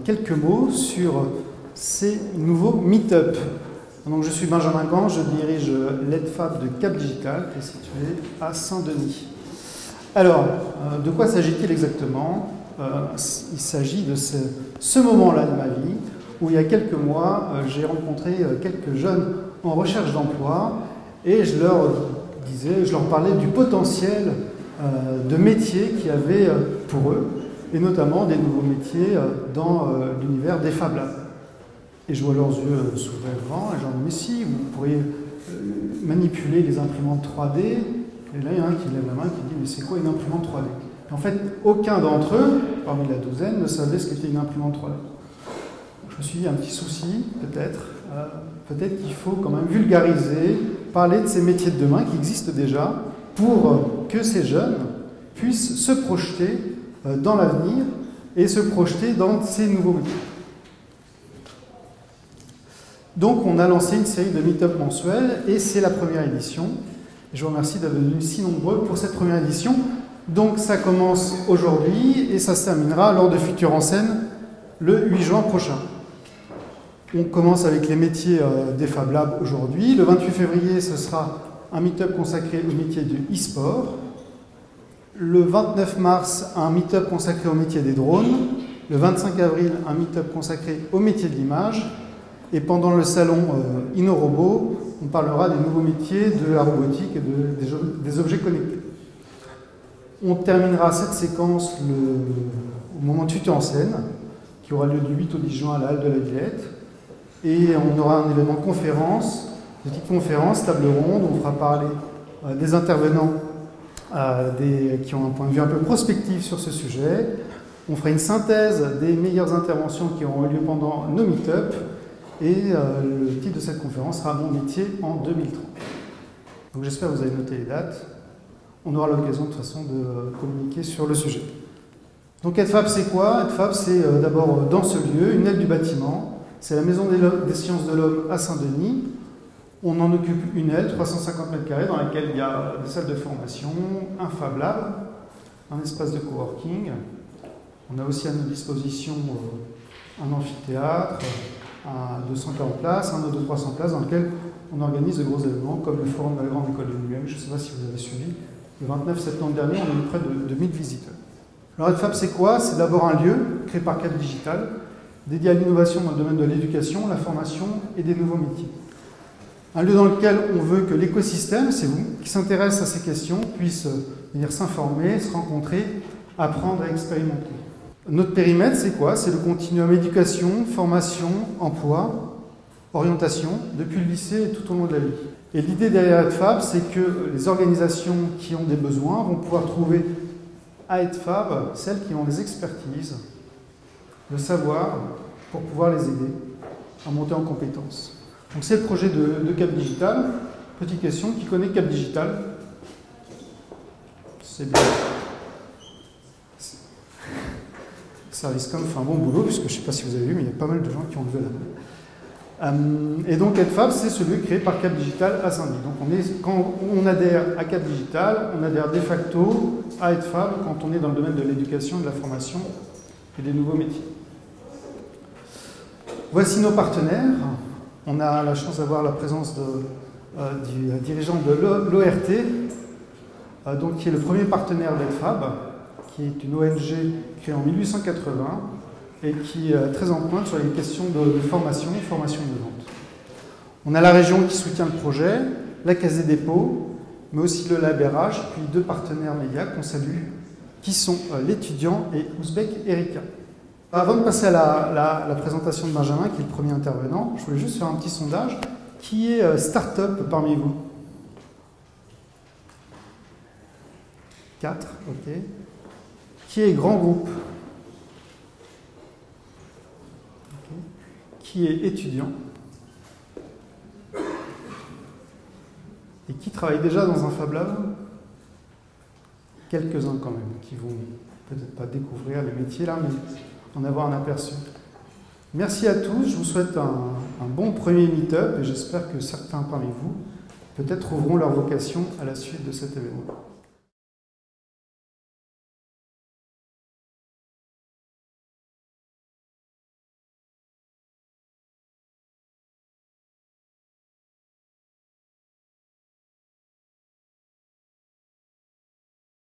quelques mots sur ces nouveaux meet-up. Donc, je suis Benjamin Gant, je dirige l'EdFab de Cap Digital, qui est situé à Saint-Denis. Alors, de quoi s'agit-il exactement? Il s'agit de ce moment-là de ma vie, où il y a quelques mois, j'ai rencontré quelques jeunes en recherche d'emploi, et je leur parlais du potentiel de métiers qu'il y avait pour eux, et notamment des nouveaux métiers dans l'univers des Fab Labs. Et je vois leurs yeux s'ouvrir devant, et j'en dis, mais si, vous pourriez manipuler les imprimantes 3D. Et là, il y en a un qui lève la main et qui dit, mais c'est quoi une imprimante 3D? Et en fait, aucun d'entre eux, parmi la douzaine, ne savait ce qu'était une imprimante 3D. Je me suis dit, un petit souci, peut-être. Peut-être qu'il faut quand même vulgariser, parler de ces métiers de demain qui existent déjà, pour que ces jeunes puissent se projeter dans l'avenir et se projeter dans ces nouveaux métiers. Donc, on a lancé une série de meet-up mensuels et c'est la première édition. Je vous remercie d'être venus si nombreux pour cette première édition. Donc, ça commence aujourd'hui et ça se terminera lors de Futur en Scène le 8 juin prochain. On commence avec les métiers des Fab Labs aujourd'hui. Le 28 février, ce sera un meet-up consacré au métier du e-sport. Le 29 mars, un meet-up consacré au métier des drones. Le 25 avril, un meet-up consacré au métier de l'image. Et pendant le salon InnoRobot, on parlera des nouveaux métiers de la robotique et des objets connectés. On terminera cette séquence au moment de Futur en Scène, qui aura lieu du 8 au 10 juin à la Halle de la Villette. Et on aura un événement conférence, une petite conférence, table ronde, on fera parler des intervenants qui ont un point de vue un peu prospectif sur ce sujet. On fera une synthèse des meilleures interventions qui auront eu lieu pendant nos meet-up. Et le titre de cette conférence sera « Mon métier en 2030 ». Donc j'espère que vous avez noté les dates. On aura l'occasion de toute façon de communiquer sur le sujet. Donc EdFab, c'est quoi? EdFab, c'est d'abord dans ce lieu, une aile du bâtiment. C'est la Maison des Sciences de l'Homme à Saint-Denis. On en occupe une aile, 350 m² dans laquelle il y a des salles de formation, un Fab Lab, un espace de coworking. On a aussi à notre disposition un amphithéâtre, à 240 places, un autre de 300 places dans lequel on organise de gros événements comme le forum de la Grande École de Numérique. Je ne sais pas si vous avez suivi. Le 29 septembre dernier, on a eu près de 1000 visiteurs. Alors EdFab, c'est quoi? C'est d'abord un lieu créé par Cap Digital, dédié à l'innovation dans le domaine de l'éducation, la formation et des nouveaux métiers. Un lieu dans lequel on veut que l'écosystème, c'est vous, qui s'intéresse à ces questions, puisse venir s'informer, se rencontrer, apprendre et expérimenter. Notre périmètre, c'est quoi? C'est le continuum éducation, formation, emploi, orientation, depuis le lycée et tout au long de la vie. Et l'idée derrière EdFab, c'est que les organisations qui ont des besoins vont pouvoir trouver à EdFab celles qui ont des expertises, le savoir, pour pouvoir les aider à monter en compétences. Donc c'est le projet de Cap Digital. Petite question, qui connaît Cap Digital? C'est bien. Servicecom fait un bon boulot, puisque je ne sais pas si vous avez vu, mais il y a pas mal de gens qui ont levé la main. Et donc EdFab, c'est celui créé par Cap Digital à Saint-Denis. Donc quand on adhère à Cap Digital, on adhère de facto à EdFab quand on est dans le domaine de l'éducation, de la formation et des nouveaux métiers. Voici nos partenaires. On a la chance d'avoir la présence du dirigeant de l'ORT, donc qui est le premier partenaire d'EdFab, qui est une ONG créée en 1880 et qui est très en pointe sur les questions de formation innovante. On a la région qui soutient le projet, la Caisse des dépôts, mais aussi le LabRH, puis deux partenaires médias qu'on salue, qui sont l'étudiant et Ouzbek Erika. Avant de passer à la présentation de Benjamin, qui est le premier intervenant, je voulais juste faire un petit sondage. Qui est start-up parmi vous? 4, ok. Qui est grand groupe? Okay. Qui est étudiant? Et qui travaille déjà dans un Fab Lab? Quelques-uns quand même, qui vont peut-être pas découvrir les métiers là, mais en avoir un aperçu. Merci à tous, je vous souhaite un bon premier meet-up et j'espère que certains parmi vous peut-être trouveront leur vocation à la suite de cet événement.